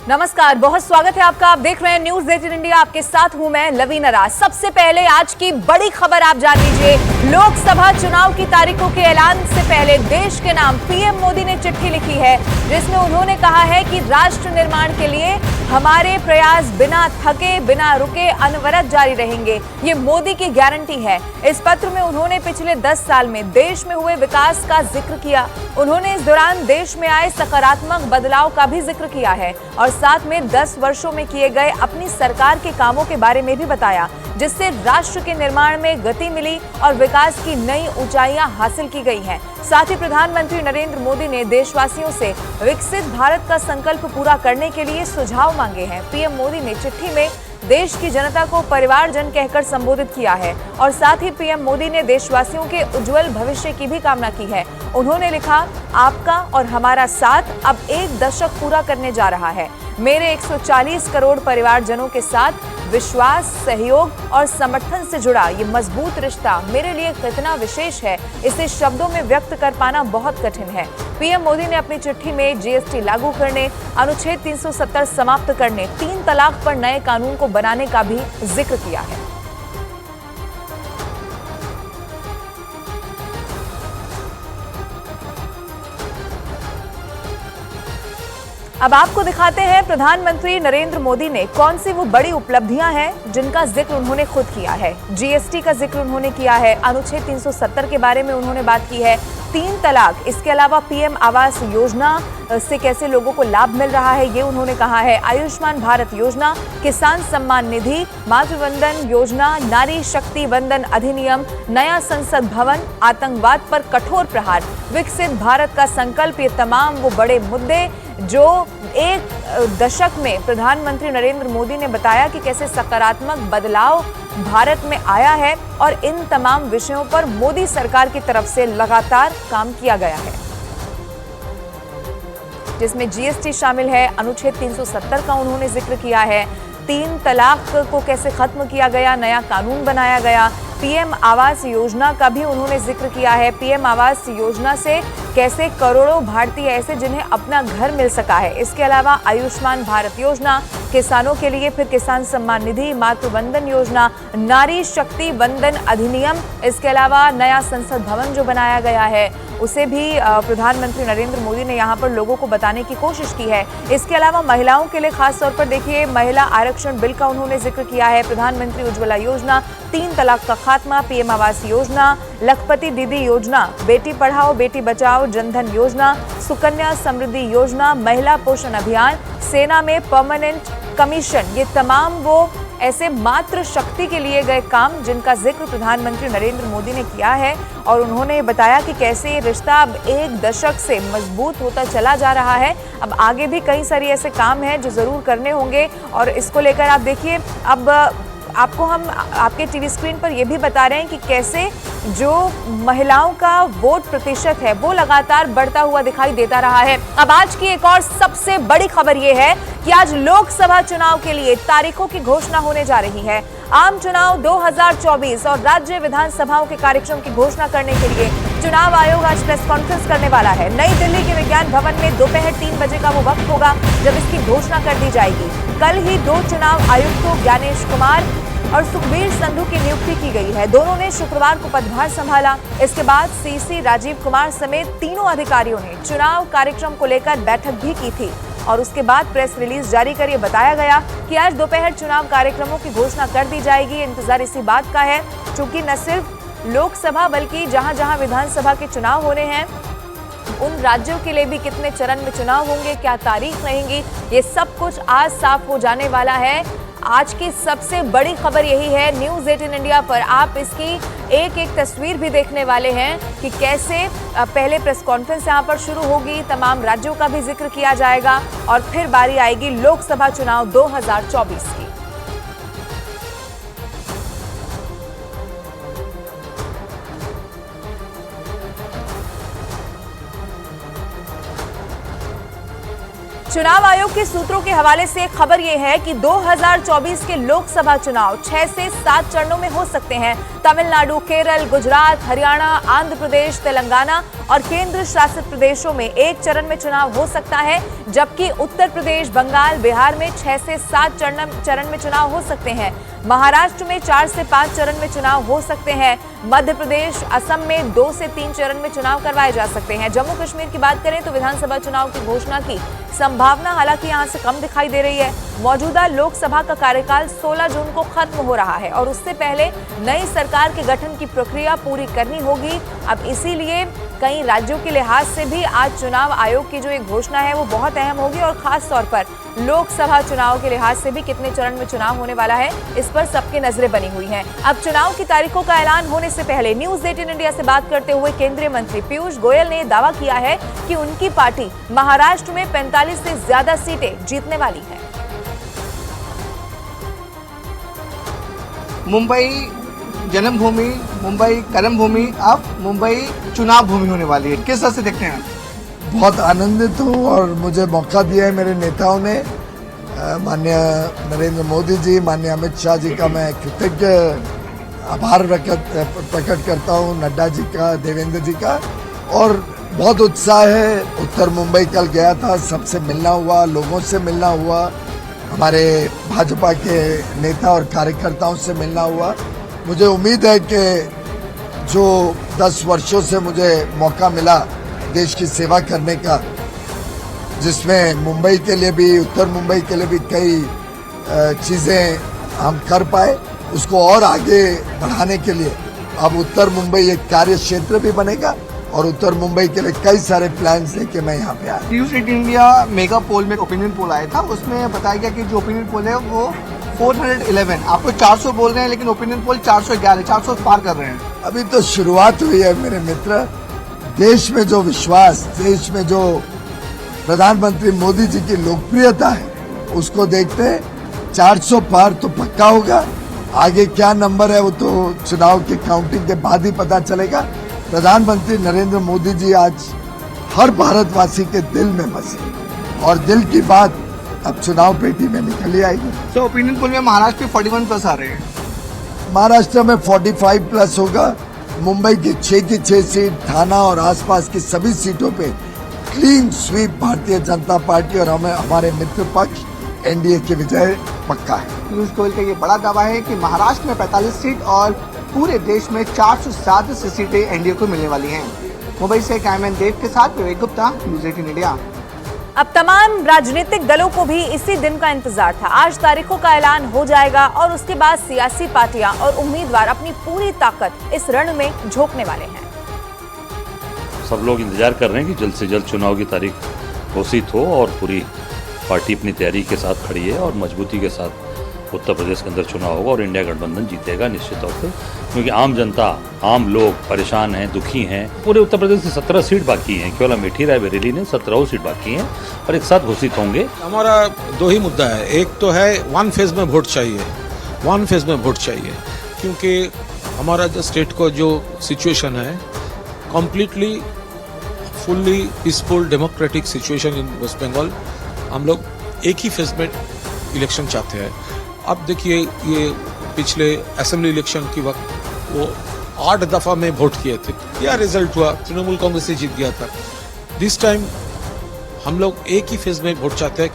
नमस्कार, बहुत स्वागत है आपका। आप देख रहे हैं न्यूज 18 इंडिया। आपके साथ हूं मैं लवीना राज। सबसे पहले आज की बड़ी खबर आप जान लीजिए। लोकसभा चुनाव की तारीखों के ऐलान से पहले देश के नाम पीएम मोदी ने चिट्ठी लिखी है, जिसमें उन्होंने कहा है कि राष्ट्र निर्माण के लिए हमारे प्रयास बिना थके बिना रुके अनवरत जारी रहेंगे। ये मोदी की गारंटी है। इस पत्र में उन्होंने पिछले 10 साल में देश में हुए विकास का जिक्र किया। उन्होंने इस दौरान देश में आए सकारात्मक बदलाव का भी जिक्र किया है और साथ में 10 वर्षों में किए गए अपनी सरकार के कामों के बारे में भी बताया, जिससे राष्ट्र के निर्माण में गति मिली और विकास की नई ऊंचाइयां हासिल की गई हैं। साथ ही प्रधानमंत्री नरेंद्र मोदी ने देशवासियों से विकसित भारत का संकल्प पूरा करने के लिए सुझाव मांगे हैं। पीएम मोदी ने चिट्ठी में देश की जनता को परिवारजन कहकर संबोधित किया है और साथ ही पीएम मोदी ने देशवासियों के उज्जवल भविष्य की भी कामना की है। उन्होंने लिखा, आपका और हमारा साथ अब 1 दशक पूरा करने जा रहा है। मेरे 140 करोड़ परिवारजनों के साथ विश्वास, सहयोग और समर्थन से जुड़ा ये मजबूत रिश्ता मेरे लिए कितना विशेष है, इसे शब्दों में व्यक्त कर पाना बहुत कठिन है। पीएम मोदी ने अपनी चिट्ठी में जीएसटी लागू करने, अनुच्छेद 370 समाप्त करने, 3 तलाक पर नए कानून को बनाने का भी जिक्र किया है। अब आपको दिखाते हैं प्रधानमंत्री नरेंद्र मोदी ने कौन सी वो बड़ी उपलब्धियां हैं जिनका जिक्र उन्होंने खुद किया है। जीएसटी का जिक्र उन्होंने किया है, अनुच्छेद 370 के बारे में उन्होंने बात की है, 3 तलाक, इसके अलावा पीएम आवास योजना से कैसे लोगों को लाभ मिल रहा है ये उन्होंने कहा है, आयुष्मान भारत योजना, किसान सम्मान निधि, मातृवंदन योजना, नारी शक्ति वंदन अधिनियम, नया संसद भवन, आतंकवाद पर कठोर प्रहार, विकसित भारत का संकल्प, ये तमाम वो बड़े मुद्दे जो 1 दशक में प्रधानमंत्री नरेंद्र मोदी ने बताया कि कैसे सकारात्मक बदलाव भारत में आया है और इन तमाम विषयों पर मोदी सरकार की तरफ से लगातार काम किया गया है, जिसमें जीएसटी शामिल है, अनुच्छेद 370 का उन्होंने जिक्र किया है, 3 तलाक को कैसे खत्म किया गया, नया कानून बनाया गया, पीएम आवास योजना का भी उन्होंने जिक्र किया है। पीएम आवास योजना से कैसे करोड़ों भारतीय ऐसे जिन्हें अपना घर मिल सका है। इसके अलावा आयुष्मान भारत योजना, किसानों के लिए फिर किसान सम्मान निधि, मातृवंदन योजना, नारी शक्ति वंदन अधिनियम, इसके अलावा नया संसद भवन जो बनाया गया है उसे भी प्रधानमंत्री नरेंद्र मोदी ने यहाँ पर लोगों को बताने की कोशिश की है। इसके अलावा महिलाओं के लिए खास तौर पर देखिए, महिला आरक्षण बिल का उन्होंने जिक्र किया है, प्रधानमंत्री उज्ज्वला योजना, 3 तलाक का खात्मा, पीएम आवास योजना, लखपति दीदी योजना, बेटी पढ़ाओ बेटी बचाओ जनधन योजना, सुकन्या समृद्धि योजना, महिला पोषण अभियान, सेना में परमानेंट कमीशन, ये तमाम वो ऐसे मातृ शक्ति के लिए गए काम जिनका जिक्र प्रधानमंत्री नरेंद्र मोदी ने किया है और उन्होंने बताया कि कैसे ये रिश्ता अब 1 दशक से मजबूत होता चला जा रहा है। अब आगे भी कई सारी ऐसे काम हैं जो जरूर करने होंगे और इसको लेकर आप देखिए, अब आपको हम आपके टीवी स्क्रीन पर यह भी बता रहे हैं कि कैसे जो महिलाओं का वोट प्रतिशत है वो लगातार बढ़ता हुआ दिखाई देता रहा है। अब आज की एक और सबसे बड़ी खबर यह है कि आज लोकसभा चुनाव के लिए तारीखों की घोषणा होने जा रही है। आम चुनाव 2024 और राज्य विधानसभाओं के कार्यक्रम की घोषणा करने के लिए चुनाव आयोग आज प्रेस कॉन्फ्रेंस करने वाला है। नई दिल्ली के विज्ञान भवन में दोपहर 3 बजे का वो वक्त होगा जब इसकी घोषणा कर दी जाएगी। कल ही 2 चुनाव आयुक्तों ज्ञानेश कुमार और सुखबीर संधू की नियुक्ति की गई है। दोनों ने शुक्रवार को पदभार संभाला। इसके बाद सीसी राजीव कुमार समेत तीनों अधिकारियों ने चुनाव कार्यक्रम को लेकर बैठक भी की थी और उसके बाद प्रेस रिलीज जारी कर ये बताया गया कि आज दोपहर चुनाव कार्यक्रमों की घोषणा कर दी जाएगी। इंतजार इसी बात का है क्योंकि न सिर्फ लोकसभा बल्कि जहां जहां विधानसभा के चुनाव होने हैं उन राज्यों के लिए भी कितने चरण में चुनाव होंगे, क्या तारीख रहेंगी, ये सब कुछ आज साफ हो जाने वाला है। आज की सबसे बड़ी खबर यही है, न्यूज 18 इंडिया पर आप इसकी एक एक तस्वीर भी देखने वाले हैं कि कैसे पहले प्रेस कॉन्फ्रेंस यहां पर शुरू होगी, तमाम राज्यों का भी जिक्र किया जाएगा और फिर बारी आएगी लोकसभा चुनाव 2024 की। चुनाव आयोग के सूत्रों के हवाले से खबर यह है कि 2024 के लोकसभा चुनाव 6 से 7 चरणों में हो सकते हैं। तमिलनाडु, केरल, गुजरात, हरियाणा, आंध्र प्रदेश, तेलंगाना और केंद्र शासित प्रदेशों में एक चरण में चुनाव हो सकता है, जबकि उत्तर प्रदेश, बंगाल, बिहार में 6 से 7 चरण में चुनाव हो सकते हैं। महाराष्ट्र में 4 से 5 चरण में चुनाव हो सकते हैं। मध्य प्रदेश, असम में 2 से 3 चरण में चुनाव करवाए जा सकते हैं। जम्मू कश्मीर की बात करें तो विधानसभा चुनाव की घोषणा की संभावना हालांकि यहां से कम दिखाई दे रही है। मौजूदा लोकसभा का कार्यकाल 16 जून को खत्म हो रहा है और उससे पहले नई सरकार के गठन की प्रक्रिया पूरी करनी होगी। अब इसीलिए कई राज्यों के लिहाज से भी आज चुनाव आयोग की जो एक घोषणा है वो बहुत अहम होगी और खास तौर पर लोकसभा चुनाव के लिहाज से भी कितने चरण में चुनाव होने वाला है, इस पर सबकी नजरें बनी हुई हैं। अब चुनाव की तारीखों का ऐलान होने से पहले न्यूज 18 इंडिया से बात करते हुए केंद्रीय मंत्री पीयूष गोयल ने दावा किया है कि उनकी पार्टी महाराष्ट्र में 45 से ज्यादा सीटें जीतने वाली है। मुंबई जन्मभूमि, मुंबई कर्मभूमि, अब मुंबई चुनाव भूमि होने वाली है। किस तरह से देखते हैं? बहुत आनंदित हूँ और मुझे मौका दिया है मेरे नेताओं ने। माननीय नरेंद्र मोदी जी, माननीय अमित शाह जी का मैं कृतज्ञ आभार प्रकट करता हूँ, नड्डा जी का, देवेंद्र जी का। और बहुत उत्साह है। उत्तर मुंबई कल गया था, सबसे मिलना हुआ, लोगों से मिलना हुआ, हमारे भाजपा के नेता और कार्यकर्ताओं से मिलना हुआ। मुझे उम्मीद है कि जो 10 वर्षों से मुझे मौका मिला देश की सेवा करने का, जिसमें मुंबई के लिए भी, उत्तर मुंबई के लिए भी कई चीज़ें हम कर पाए, उसको और आगे बढ़ाने के लिए अब उत्तर मुंबई एक कार्य क्षेत्र भी बनेगा और उत्तर मुंबई के लिए कई सारे प्लान्स लेके मैं यहाँ पे आया। न्यूज 18 इंडिया मेगा पोल में ओपिनियन पोल आया था, उसमें बताया गया कि जो ओपिनियन पोल है वो 411, आपको 400 बोल रहे हैं लेकिन ओपिनियन पोल 411, 400 पार कर रहे हैं। अभी तो शुरुआत हुई है मेरे मित्र। देश में जो विश्वास, देश में जो प्रधानमंत्री मोदी जी की लोकप्रियता है, उसको देखते 400 पार तो पक्का होगा। आगे क्या नंबर है वो तो चुनाव की काउंटिंग के बाद ही पता चलेगा। प्रधानमंत्री नरेंद्र मोदी जी आज हर भारतवासी के दिल में बसे और दिल की बात अब चुनाव पेटी में निकल ही आएगी। तो ओपिनियन पोल में महाराष्ट्र में 41+ आ रहे हैं, महाराष्ट्र में 45+ होगा। मुंबई की 6 सीट, थाना और आसपास की सभी सीटों पे clean sweep Bharatiya Janata party और हमारे मित्र पक्ष एनडीए की विजय पक्का है। पीयूष गोयल का ये बड़ा दावा है कि महाराष्ट्र में 45 सीट और पूरे देश में 407 सीटें एनडीए को मिलने वाली हैं। मुंबई से कैमरामैन देव के साथ विवेक गुप्ता, न्यूज 18 इंडिया। अब तमाम राजनीतिक दलों को भी इसी दिन का इंतजार था। आज तारीखों का ऐलान हो जाएगा और उसके बाद सियासी पार्टियां और उम्मीदवार अपनी पूरी ताकत इस रण में झोंकने वाले हैं। सब लोग इंतजार कर रहे हैं कि जल्द से जल्द चुनाव की तारीख घोषित हो और पूरी पार्टी अपनी तैयारी के साथ खड़ी है और मजबूती के साथ उत्तर प्रदेश के अंदर चुनाव होगा और इंडिया गठबंधन जीतेगा निश्चित तौर से, क्योंकि आम जनता, आम लोग परेशान हैं, दुखी हैं। पूरे उत्तर प्रदेश की 17 सीट बाकी हैं, केवल अमेठी रायबरेली ने 17 सीट बाकी हैं और एक साथ घोषित होंगे। हमारा 2 ही मुद्दा है। एक तो है 1 फेज में वोट चाहिए, 1 फेज में वोट चाहिए, क्योंकि हमारा जो स्टेट को जो सिचुएशन है completely fully peaceful democratic situation in West Bengal, हम लोग एक ही फेज में इलेक्शन चाहते हैं। अब देखिए, ये पिछले असेंबली इलेक्शन के वक्त वो 8 दफा में वोट किए थे, क्या रिजल्ट हुआ? तृणमूल कांग्रेस से जीत गया था। दिस टाइम हम लोग एक ही फेज में वोट चाहते हैं